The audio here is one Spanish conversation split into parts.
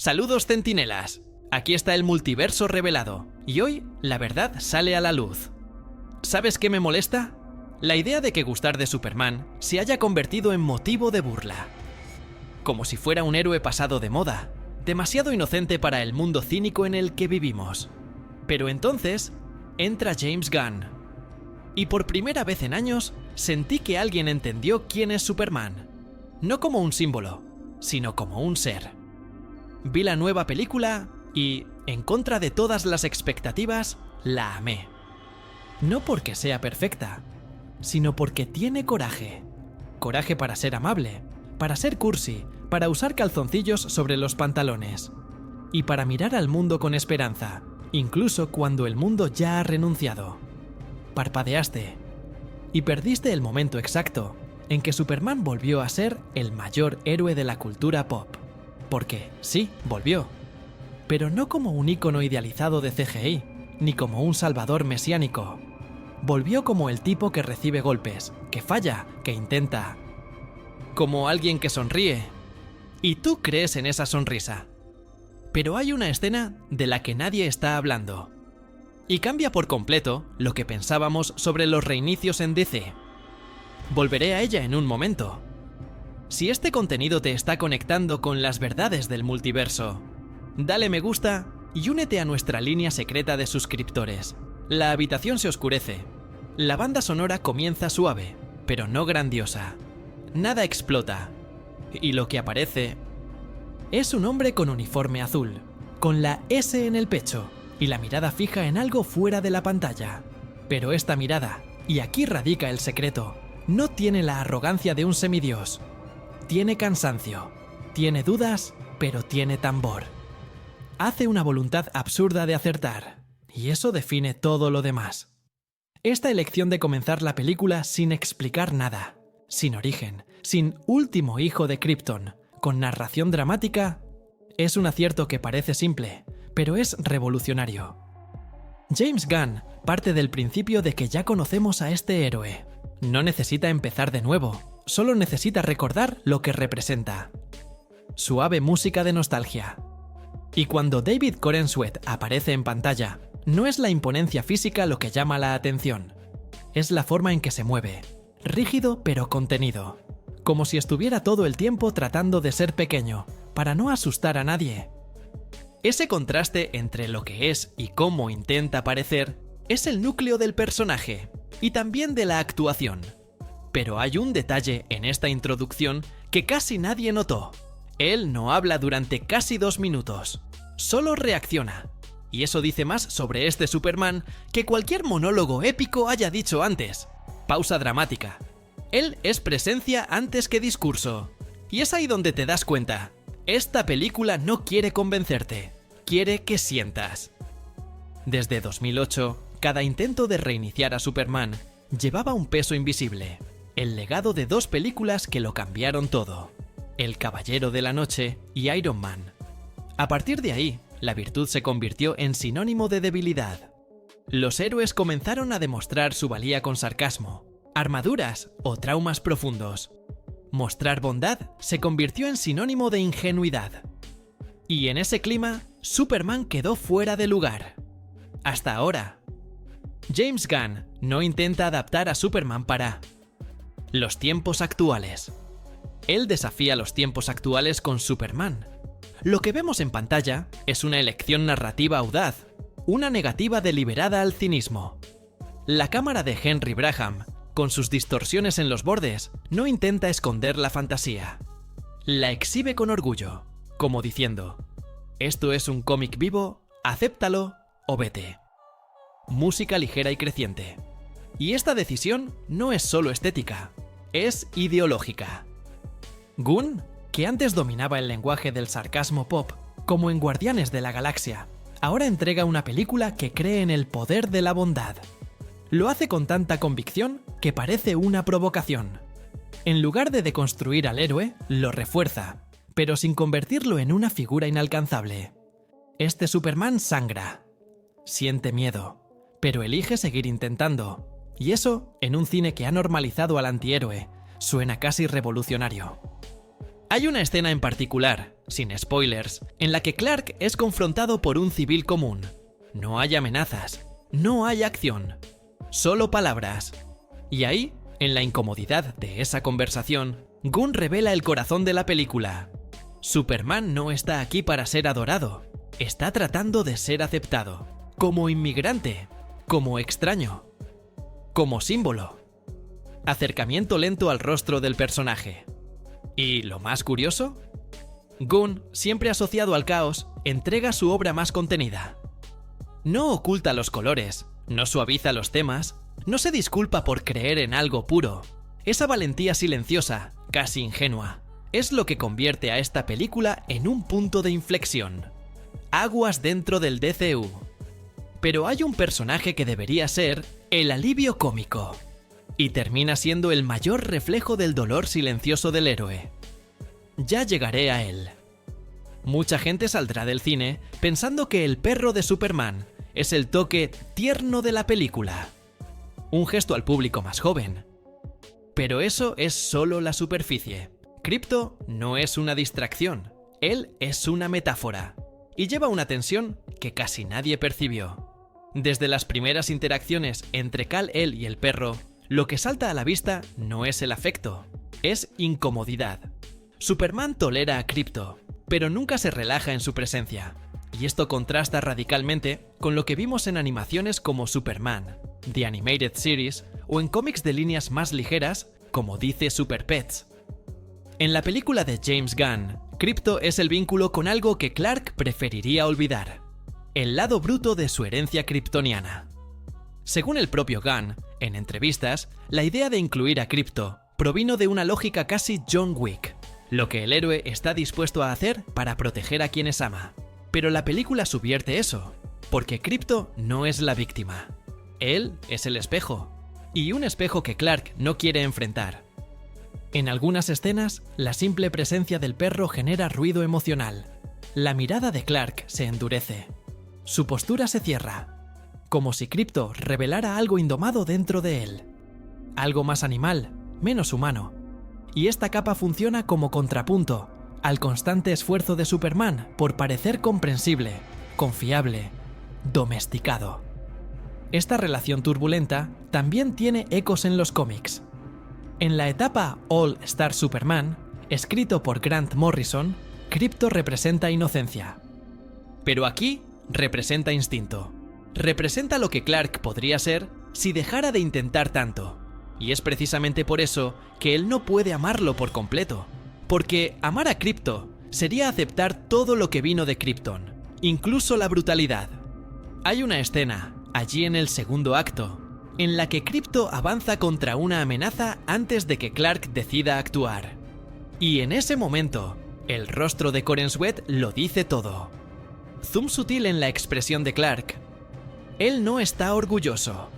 Saludos centinelas, aquí está el multiverso revelado, y hoy la verdad sale a la luz. ¿Sabes qué me molesta? La idea de que gustar de Superman se haya convertido en motivo de burla. Como si fuera un héroe pasado de moda, demasiado inocente para el mundo cínico en el que vivimos. Pero entonces, entra James Gunn. Y por primera vez en años, sentí que alguien entendió quién es Superman. No como un símbolo, sino como un ser. Vi la nueva película y, en contra de todas las expectativas, la amé. No porque sea perfecta, sino porque tiene coraje. Coraje para ser amable, para ser cursi, para usar calzoncillos sobre los pantalones. Y para mirar al mundo con esperanza, incluso cuando el mundo ya ha renunciado. Parpadeaste y perdiste el momento exacto en que Superman volvió a ser el mayor héroe de la cultura pop. Porque, sí, volvió. Pero no como un ícono idealizado de CGI, ni como un salvador mesiánico. Volvió como el tipo que recibe golpes, que falla, que intenta. Como alguien que sonríe. Y tú crees en esa sonrisa. Pero hay una escena de la que nadie está hablando. Y cambia por completo lo que pensábamos sobre los reinicios en DC. Volveré a ella en un momento. Si este contenido te está conectando con las verdades del multiverso, dale me gusta y únete a nuestra línea secreta de suscriptores. La habitación se oscurece. La banda sonora comienza suave, pero no grandiosa. Nada explota. Y lo que aparece es un hombre con uniforme azul, con la S en el pecho y la mirada fija en algo fuera de la pantalla. Pero esta mirada, y aquí radica el secreto, no tiene la arrogancia de un semidios. Tiene cansancio, tiene dudas, pero tiene tambor. Hace una voluntad absurda de acertar, y eso define todo lo demás. Esta elección de comenzar la película sin explicar nada, sin origen, sin último hijo de Krypton, con narración dramática, es un acierto que parece simple, pero es revolucionario. James Gunn parte del principio de que ya conocemos a este héroe. No necesita empezar de nuevo, solo necesita recordar lo que representa. Suave música de nostalgia. Y cuando David Corenswet aparece en pantalla, no es la imponencia física lo que llama la atención. Es la forma en que se mueve, rígido pero contenido. Como si estuviera todo el tiempo tratando de ser pequeño, para no asustar a nadie. Ese contraste entre lo que es y cómo intenta parecer es el núcleo del personaje y también de la actuación. Pero hay un detalle en esta introducción que casi nadie notó. Él no habla durante casi 2 minutos, solo reacciona. Y eso dice más sobre este Superman que cualquier monólogo épico haya dicho antes. Pausa dramática. Él es presencia antes que discurso. Y es ahí donde te das cuenta. Esta película no quiere convencerte, quiere que sientas. Desde 2008, cada intento de reiniciar a Superman llevaba un peso invisible. El legado de 2 películas que lo cambiaron todo. El Caballero de la Noche y Iron Man. A partir de ahí, la virtud se convirtió en sinónimo de debilidad. Los héroes comenzaron a demostrar su valía con sarcasmo, armaduras o traumas profundos. Mostrar bondad se convirtió en sinónimo de ingenuidad. Y en ese clima, Superman quedó fuera de lugar. Hasta ahora. James Gunn no intenta adaptar a Superman para los tiempos actuales. Él desafía los tiempos actuales con Superman. Lo que vemos en pantalla es una elección narrativa audaz, una negativa deliberada al cinismo. La cámara de Henry Braham, con sus distorsiones en los bordes, no intenta esconder la fantasía. La exhibe con orgullo, como diciendo: esto es un cómic vivo, acéptalo o vete. Música ligera y creciente. Y esta decisión no es solo estética, es ideológica. Gunn, que antes dominaba el lenguaje del sarcasmo pop, como en Guardianes de la Galaxia, ahora entrega una película que cree en el poder de la bondad. Lo hace con tanta convicción que parece una provocación. En lugar de deconstruir al héroe, lo refuerza, pero sin convertirlo en una figura inalcanzable. Este Superman sangra, siente miedo, pero elige seguir intentando. Y eso, en un cine que ha normalizado al antihéroe, suena casi revolucionario. Hay una escena en particular, sin spoilers, en la que Clark es confrontado por un civil común. No hay amenazas, no hay acción, solo palabras. Y ahí, en la incomodidad de esa conversación, Gunn revela el corazón de la película. Superman no está aquí para ser adorado, está tratando de ser aceptado, como inmigrante, como extraño, como símbolo. Acercamiento lento al rostro del personaje. ¿Y lo más curioso? Gunn, siempre asociado al caos, entrega su obra más contenida. No oculta los colores, no suaviza los temas, no se disculpa por creer en algo puro. Esa valentía silenciosa, casi ingenua, es lo que convierte a esta película en un punto de inflexión. Aguas dentro del DCU. Pero hay un personaje que debería ser el alivio cómico, y termina siendo el mayor reflejo del dolor silencioso del héroe. Ya llegaré a él. Mucha gente saldrá del cine pensando que el perro de Superman es el toque tierno de la película. Un gesto al público más joven. Pero eso es solo la superficie. Krypto no es una distracción, él es una metáfora. Y lleva una tensión que casi nadie percibió. Desde las primeras interacciones entre Kal-El y el perro, lo que salta a la vista no es el afecto, es incomodidad. Superman tolera a Krypto, pero nunca se relaja en su presencia. Y esto contrasta radicalmente con lo que vimos en animaciones como Superman, The Animated Series, o en cómics de líneas más ligeras, como dice Super Pets. En la película de James Gunn, Krypto es el vínculo con algo que Clark preferiría olvidar: el lado bruto de su herencia kryptoniana. Según el propio Gunn, en entrevistas, la idea de incluir a Krypto provino de una lógica casi John Wick, lo que el héroe está dispuesto a hacer para proteger a quienes ama. Pero la película subvierte eso, porque Krypto no es la víctima. Él es el espejo, y un espejo que Clark no quiere enfrentar. En algunas escenas, la simple presencia del perro genera ruido emocional. La mirada de Clark se endurece. Su postura se cierra, como si Krypto revelara algo indomado dentro de él. Algo más animal, menos humano. Y esta capa funciona como contrapunto al constante esfuerzo de Superman por parecer comprensible, confiable, domesticado. Esta relación turbulenta también tiene ecos en los cómics. En la etapa All Star Superman, escrito por Grant Morrison, Krypto representa inocencia. Pero aquí representa instinto. Representa lo que Clark podría ser si dejara de intentar tanto. Y es precisamente por eso que él no puede amarlo por completo. Porque amar a Krypto sería aceptar todo lo que vino de Krypton, incluso la brutalidad. Hay una escena, allí en el segundo acto, en la que Krypto avanza contra una amenaza antes de que Clark decida actuar. Y en ese momento, el rostro de Corey Sweat lo dice todo. Zoom sutil en la expresión de Clark. Él no está orgulloso.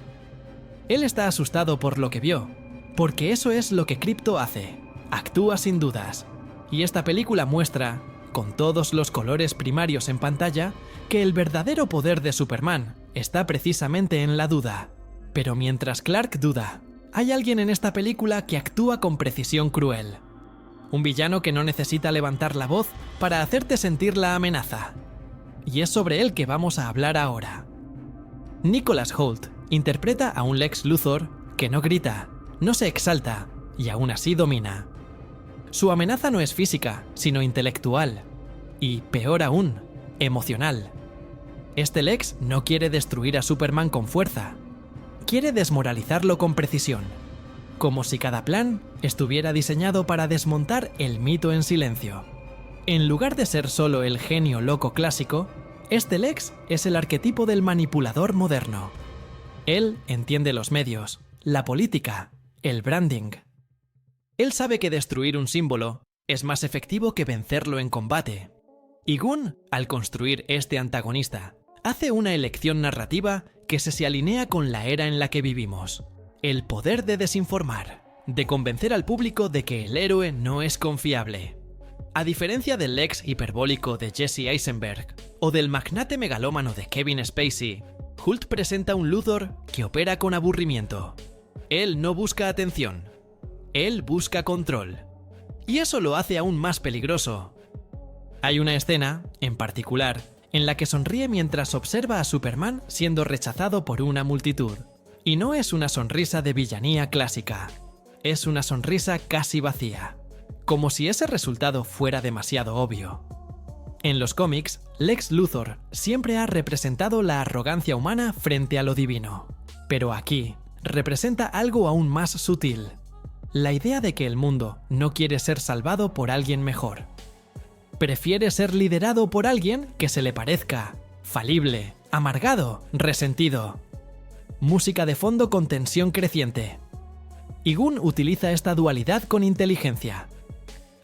Él está asustado por lo que vio, porque eso es lo que Krypto hace. Actúa sin dudas. Y esta película muestra, con todos los colores primarios en pantalla, que el verdadero poder de Superman está precisamente en la duda. Pero mientras Clark duda, hay alguien en esta película que actúa con precisión cruel. Un villano que no necesita levantar la voz para hacerte sentir la amenaza. Y es sobre él que vamos a hablar ahora. Nicholas Hoult interpreta a un Lex Luthor que no grita, no se exalta y aún así domina. Su amenaza no es física, sino intelectual. Y, peor aún, emocional. Este Lex no quiere destruir a Superman con fuerza. Quiere desmoralizarlo con precisión. Como si cada plan estuviera diseñado para desmontar el mito en silencio. En lugar de ser solo el genio loco clásico, este Lex es el arquetipo del manipulador moderno. Él entiende los medios, la política, el branding. Él sabe que destruir un símbolo es más efectivo que vencerlo en combate. Y Gunn, al construir este antagonista, hace una elección narrativa que se alinea con la era en la que vivimos. El poder de desinformar, de convencer al público de que el héroe no es confiable. A diferencia del Lex hiperbólico de Jesse Eisenberg o del magnate megalómano de Kevin Spacey, Hoult presenta un Luthor que opera con aburrimiento. Él no busca atención. Él busca control. Y eso lo hace aún más peligroso. Hay una escena, en particular, en la que sonríe mientras observa a Superman siendo rechazado por una multitud. Y no es una sonrisa de villanía clásica, es una sonrisa casi vacía, como si ese resultado fuera demasiado obvio. En los cómics, Lex Luthor siempre ha representado la arrogancia humana frente a lo divino, pero aquí representa algo aún más sutil, la idea de que el mundo no quiere ser salvado por alguien mejor. Prefiere ser liderado por alguien que se le parezca, falible, amargado, resentido. Música de fondo con tensión creciente. Y Gunn utiliza esta dualidad con inteligencia.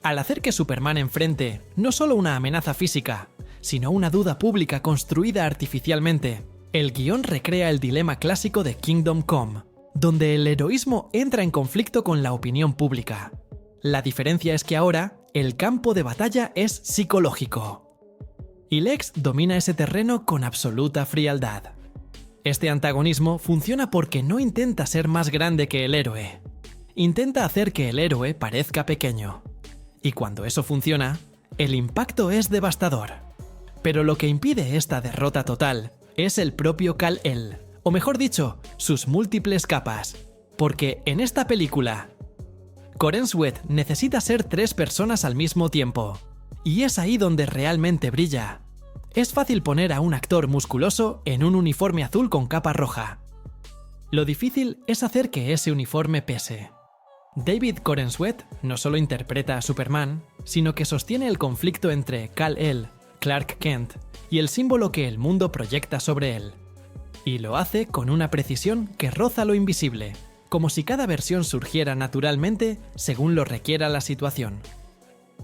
Al hacer que Superman enfrente no solo una amenaza física, sino una duda pública construida artificialmente, el guión recrea el dilema clásico de Kingdom Come, donde el heroísmo entra en conflicto con la opinión pública. La diferencia es que ahora, el campo de batalla es psicológico. Y Lex domina ese terreno con absoluta frialdad. Este antagonismo funciona porque no intenta ser más grande que el héroe. Intenta hacer que el héroe parezca pequeño. Y cuando eso funciona, el impacto es devastador. Pero lo que impide esta derrota total es el propio Kal-El, o mejor dicho, sus múltiples capas. Porque en esta película, Corenswet necesita ser 3 personas al mismo tiempo. Y es ahí donde realmente brilla. Es fácil poner a un actor musculoso en un uniforme azul con capa roja. Lo difícil es hacer que ese uniforme pese. David Corenswet no solo interpreta a Superman, sino que sostiene el conflicto entre Kal-El, Clark Kent, y el símbolo que el mundo proyecta sobre él. Y lo hace con una precisión que roza lo invisible, como si cada versión surgiera naturalmente según lo requiera la situación.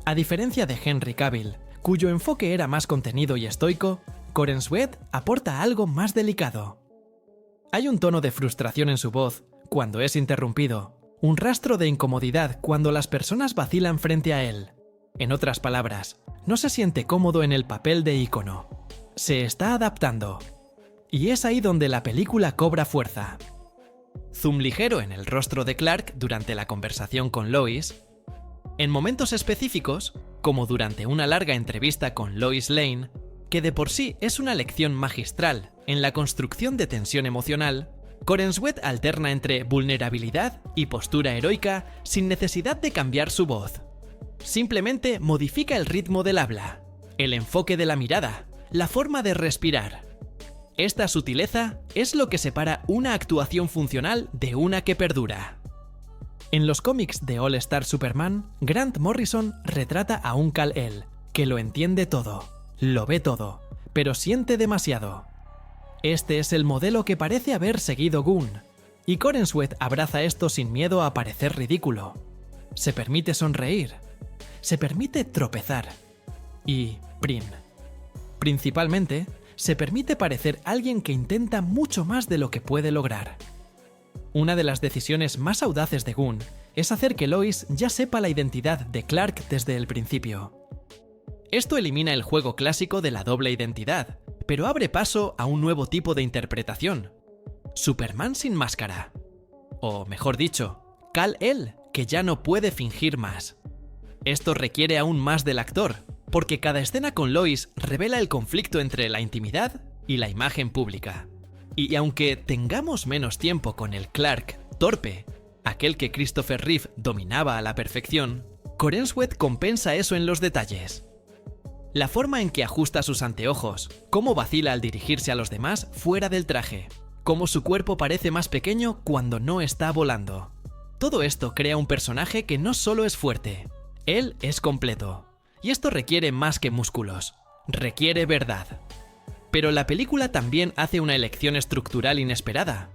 A diferencia de Henry Cavill, cuyo enfoque era más contenido y estoico, Corenswet aporta algo más delicado. Hay un tono de frustración en su voz cuando es interrumpido, un rastro de incomodidad cuando las personas vacilan frente a él. En otras palabras, no se siente cómodo en el papel de ícono. Se está adaptando. Y es ahí donde la película cobra fuerza. Zoom ligero en el rostro de Clark durante la conversación con Lois. En momentos específicos, como durante una larga entrevista con Lois Lane, que de por sí es una lección magistral en la construcción de tensión emocional, Corenswet alterna entre vulnerabilidad y postura heroica sin necesidad de cambiar su voz. Simplemente modifica el ritmo del habla, el enfoque de la mirada, la forma de respirar. Esta sutileza es lo que separa una actuación funcional de una que perdura. En los cómics de All Star Superman, Grant Morrison retrata a un Kal-El que lo entiende todo, lo ve todo, pero siente demasiado. Este es el modelo que parece haber seguido Gunn, y Corenswet abraza esto sin miedo a parecer ridículo. Se permite sonreír, se permite tropezar y principalmente, se permite parecer alguien que intenta mucho más de lo que puede lograr. Una de las decisiones más audaces de Gunn es hacer que Lois ya sepa la identidad de Clark desde el principio. Esto elimina el juego clásico de la doble identidad, pero abre paso a un nuevo tipo de interpretación. Superman sin máscara. O mejor dicho, Kal-El, que ya no puede fingir más. Esto requiere aún más del actor, porque cada escena con Lois revela el conflicto entre la intimidad y la imagen pública. Y aunque tengamos menos tiempo con el Clark torpe, aquel que Christopher Reeve dominaba a la perfección, Corenswet compensa eso en los detalles. La forma en que ajusta sus anteojos, cómo vacila al dirigirse a los demás fuera del traje, cómo su cuerpo parece más pequeño cuando no está volando. Todo esto crea un personaje que no solo es fuerte, él es completo. Y esto requiere más que músculos, requiere verdad. Pero la película también hace una elección estructural inesperada.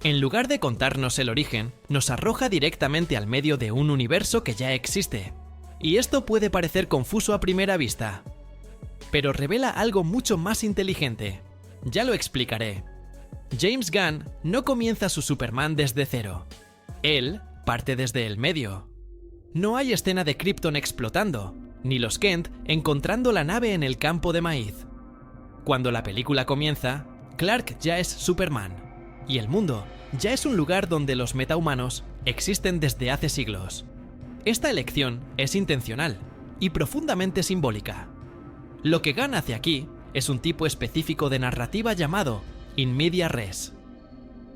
En lugar de contarnos el origen, nos arroja directamente al medio de un universo que ya existe. Y esto puede parecer confuso a primera vista, pero revela algo mucho más inteligente. Ya lo explicaré. James Gunn no comienza su Superman desde cero. Él parte desde el medio. No hay escena de Krypton explotando, ni los Kent encontrando la nave en el campo de maíz. Cuando la película comienza, Clark ya es Superman, y el mundo ya es un lugar donde los metahumanos existen desde hace siglos. Esta elección es intencional y profundamente simbólica. Lo que Gunn hace aquí es un tipo específico de narrativa llamado in media res.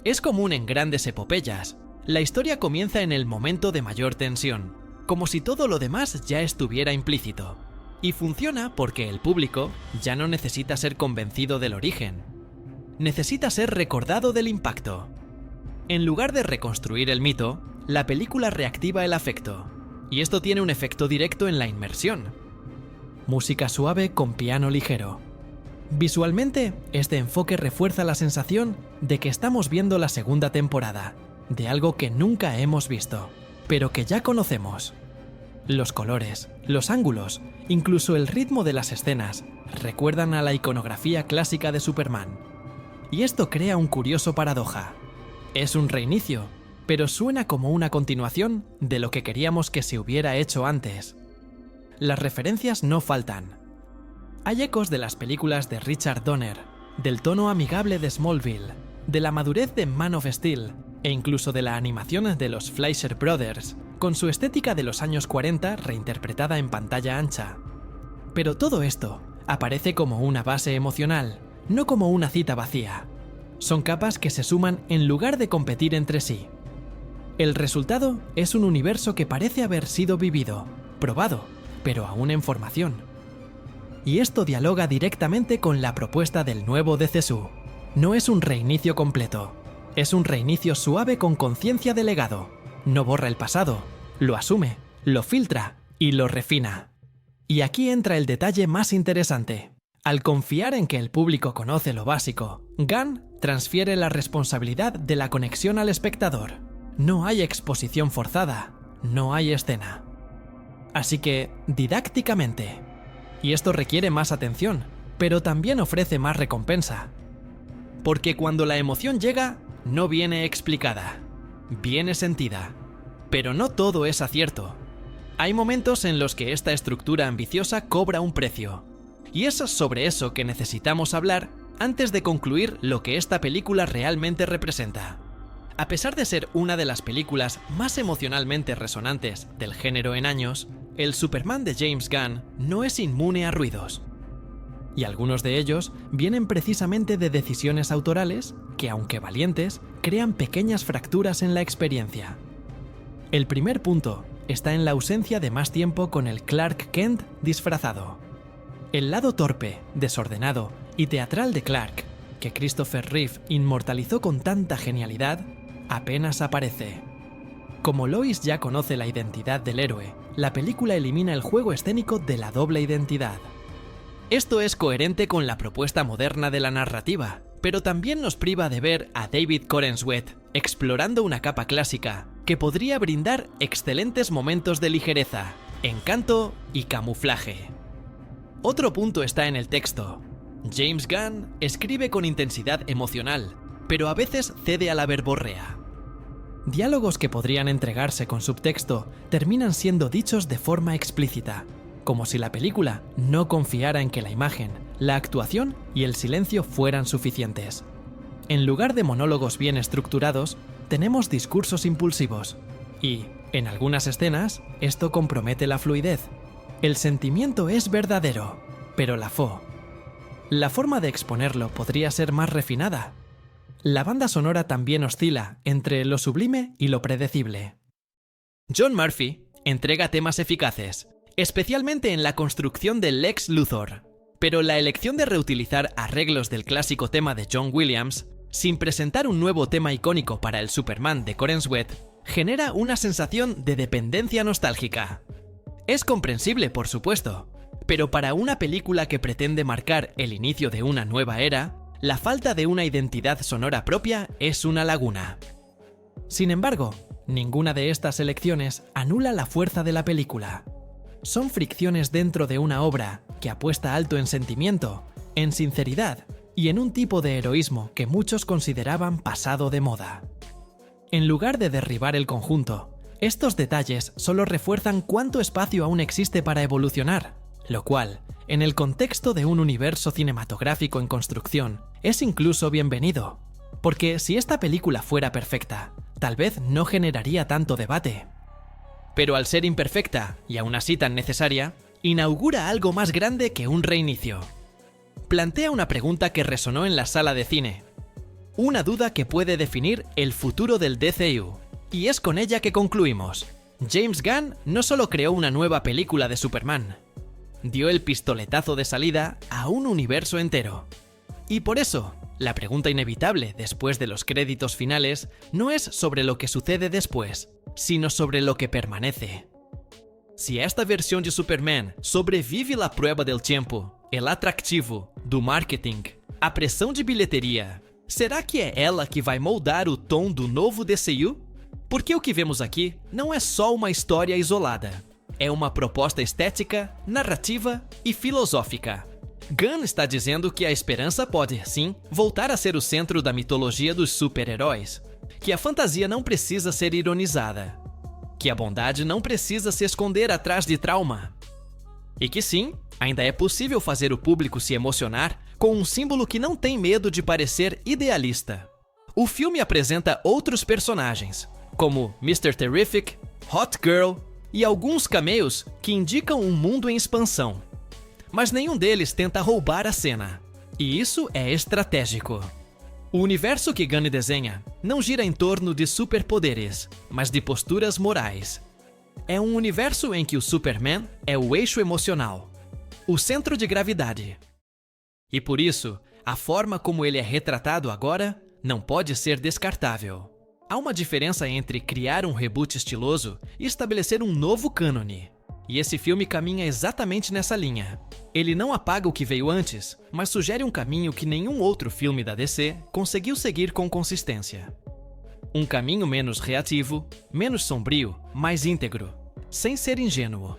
Es común en grandes epopeyas. La historia comienza en el momento de mayor tensión, como si todo lo demás ya estuviera implícito. Y funciona porque el público ya no necesita ser convencido del origen. Necesita ser recordado del impacto. En lugar de reconstruir el mito, la película reactiva el afecto. Y esto tiene un efecto directo en la inmersión. Música suave con piano ligero. Visualmente, este enfoque refuerza la sensación de que estamos viendo la segunda temporada, de algo que nunca hemos visto, pero que ya conocemos. Los colores, los ángulos, incluso el ritmo de las escenas, recuerdan a la iconografía clásica de Superman. Y esto crea un curioso paradoja. Es un reinicio, pero suena como una continuación de lo que queríamos que se hubiera hecho antes. Las referencias no faltan. Hay ecos de las películas de Richard Donner, del tono amigable de Smallville, de la madurez de Man of Steel e incluso de la animación de los Fleischer Brothers, con su estética de los años 40 reinterpretada en pantalla ancha. Pero todo esto aparece como una base emocional, no como una cita vacía. Son capas que se suman en lugar de competir entre sí. El resultado es un universo que parece haber sido vivido, probado, pero aún en formación. Y esto dialoga directamente con la propuesta del nuevo DCSU. No es un reinicio completo, es un reinicio suave con conciencia de legado. No borra el pasado, lo asume, lo filtra y lo refina. Y aquí entra el detalle más interesante. Al confiar en que el público conoce lo básico, Gunn transfiere la responsabilidad de la conexión al espectador. No hay exposición forzada, no hay escena. Así que, didácticamente, y esto requiere más atención, pero también ofrece más recompensa. Porque cuando la emoción llega, no viene explicada, viene sentida. Pero no todo es acierto. Hay momentos en los que esta estructura ambiciosa cobra un precio. Y es sobre eso que necesitamos hablar antes de concluir lo que esta película realmente representa. A pesar de ser una de las películas más emocionalmente resonantes del género en años, el Superman de James Gunn no es inmune a ruidos. Y algunos de ellos vienen precisamente de decisiones autorales que, aunque valientes, crean pequeñas fracturas en la experiencia. El primer punto está en la ausencia de más tiempo con el Clark Kent disfrazado. El lado torpe, desordenado y teatral de Clark, que Christopher Reeve inmortalizó con tanta genialidad, apenas aparece. Como Lois ya conoce la identidad del héroe, la película elimina el juego escénico de la doble identidad. Esto es coherente con la propuesta moderna de la narrativa, pero también nos priva de ver a David Corenswet explorando una capa clásica que podría brindar excelentes momentos de ligereza, encanto y camuflaje. Otro punto está en el texto. James Gunn escribe con intensidad emocional, pero a veces cede a la verborrea. Diálogos que podrían entregarse con subtexto terminan siendo dichos de forma explícita, como si la película no confiara en que la imagen, la actuación y el silencio fueran suficientes. En lugar de monólogos bien estructurados, tenemos discursos impulsivos. Y, en algunas escenas, esto compromete la fluidez. El sentimiento es verdadero, pero la forma de exponerlo podría ser más refinada. La banda sonora también oscila entre lo sublime y lo predecible. John Murphy entrega temas eficaces, especialmente en la construcción del Lex Luthor, pero la elección de reutilizar arreglos del clásico tema de John Williams, sin presentar un nuevo tema icónico para el Superman de Corenswet, genera una sensación de dependencia nostálgica. Es comprensible, por supuesto, pero para una película que pretende marcar el inicio de una nueva era, la falta de una identidad sonora propia es una laguna. Sin embargo, ninguna de estas elecciones anula la fuerza de la película. Son fricciones dentro de una obra que apuesta alto en sentimiento, en sinceridad y en un tipo de heroísmo que muchos consideraban pasado de moda. En lugar de derribar el conjunto, estos detalles solo refuerzan cuánto espacio aún existe para evolucionar, lo cual, en el contexto de un universo cinematográfico en construcción, es incluso bienvenido. Porque si esta película fuera perfecta, tal vez no generaría tanto debate. Pero al ser imperfecta, y aún así tan necesaria, inaugura algo más grande que un reinicio. Plantea una pregunta que resonó en la sala de cine. Una duda que puede definir el futuro del DCU. Y es con ella que concluimos. James Gunn no solo creó una nueva película de Superman, dio el pistoletazo de salida a un universo entero. Y por eso, la pregunta inevitable después de los créditos finales no es sobre lo que sucede después, sino sobre lo que permanece. Si esta versión de Superman sobrevive la prueba del tiempo, el atractivo, do marketing, a pressão de bilheteria, será que é ela que vai moldar o tom do novo DCU? Porque o que vemos aqui não é só uma história isolada. É uma proposta estética, narrativa e filosófica. Gunn está dizendo que a esperança pode, sim, voltar a ser o centro da mitologia dos super-heróis. Que a fantasia não precisa ser ironizada. Que a bondade não precisa se esconder atrás de trauma. E que sim, ainda é possível fazer o público se emocionar com um símbolo que não tem medo de parecer idealista. O filme apresenta outros personagens, como Mr. Terrific, Hot Girl e alguns cameos que indicam um mundo em expansão. Mas nenhum deles tenta roubar a cena. E isso é estratégico. O universo que Gunn desenha não gira em torno de superpoderes, mas de posturas morais. É um universo em que o Superman é o eixo emocional, o centro de gravidade. E por isso, a forma como ele é retratado agora não pode ser descartável. Há uma diferença entre criar um reboot estiloso e estabelecer um novo cânone. E esse filme caminha exatamente nessa linha. Ele não apaga o que veio antes, mas sugere um caminho que nenhum outro filme da DC conseguiu seguir com consistência. Um caminho menos reativo, menos sombrio, mais íntegro, sem ser ingênuo.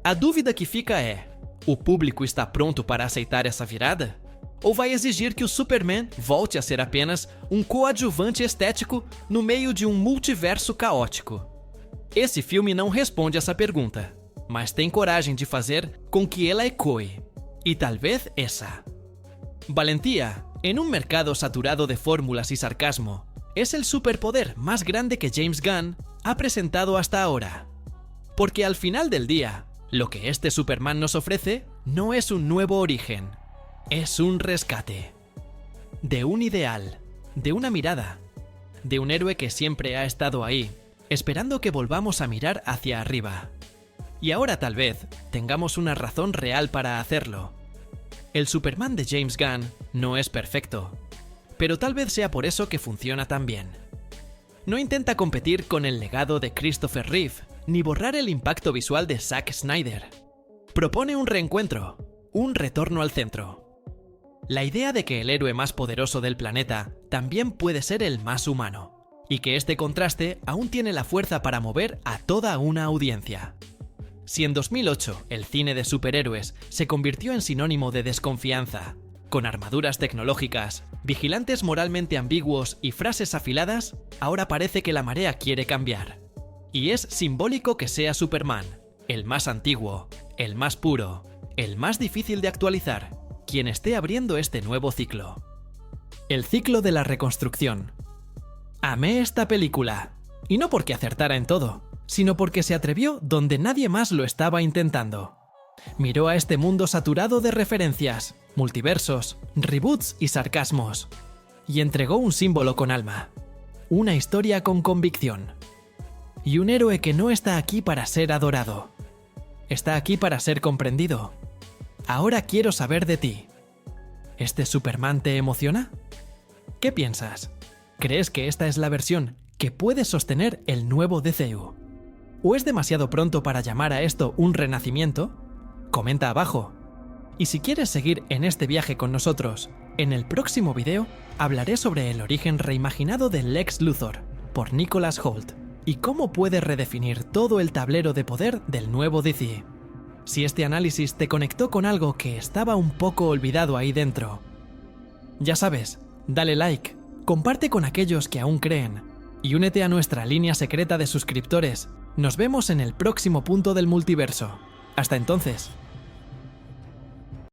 A dúvida que fica é: o público está pronto para aceitar essa virada? Ou vai exigir que o Superman volte a ser apenas um coadjuvante estético no meio de um multiverso caótico? Esse filme não responde essa pergunta, mas tem coragem de fazer com que ela ecoe. E talvez essa. Valentía, en un mercado saturado de fórmulas y sarcasmo, es el superpoder más grande que James Gunn ha presentado hasta ahora. Porque al final del día, lo que este Superman nos ofrece no es un nuevo origen, es un rescate. De un ideal, de una mirada, de un héroe que siempre ha estado ahí, esperando que volvamos a mirar hacia arriba. Y ahora tal vez tengamos una razón real para hacerlo. El Superman de James Gunn no es perfecto, pero tal vez sea por eso que funciona tan bien. No intenta competir con el legado de Christopher Reeve, ni borrar el impacto visual de Zack Snyder. Propone un reencuentro, un retorno al centro. La idea de que el héroe más poderoso del planeta también puede ser el más humano, y que este contraste aún tiene la fuerza para mover a toda una audiencia. Si en 2008 el cine de superhéroes se convirtió en sinónimo de desconfianza, con armaduras tecnológicas, vigilantes moralmente ambiguos y frases afiladas, ahora parece que la marea quiere cambiar. Y es simbólico que sea Superman, el más antiguo, el más puro, el más difícil de actualizar, quien esté abriendo este nuevo ciclo. El ciclo de la reconstrucción. Amé esta película, y no porque acertara en todo, sino porque se atrevió donde nadie más lo estaba intentando. Miró a este mundo saturado de referencias, multiversos, reboots y sarcasmos, y entregó un símbolo con alma, una historia con convicción, y un héroe que no está aquí para ser adorado, está aquí para ser comprendido. Ahora quiero saber de ti. ¿Este Superman te emociona? ¿Qué piensas? ¿Crees que esta es la versión que puede sostener el nuevo DCU? ¿O es demasiado pronto para llamar a esto un renacimiento? Comenta abajo. Y si quieres seguir en este viaje con nosotros, en el próximo video hablaré sobre el origen reimaginado de Lex Luthor, por Nicholas Hoult, y cómo puede redefinir todo el tablero de poder del nuevo DC. Si este análisis te conectó con algo que estaba un poco olvidado ahí dentro, ya sabes, dale like, comparte con aquellos que aún creen, y únete a nuestra línea secreta de suscriptores. Nos vemos en el próximo punto del multiverso. Hasta entonces.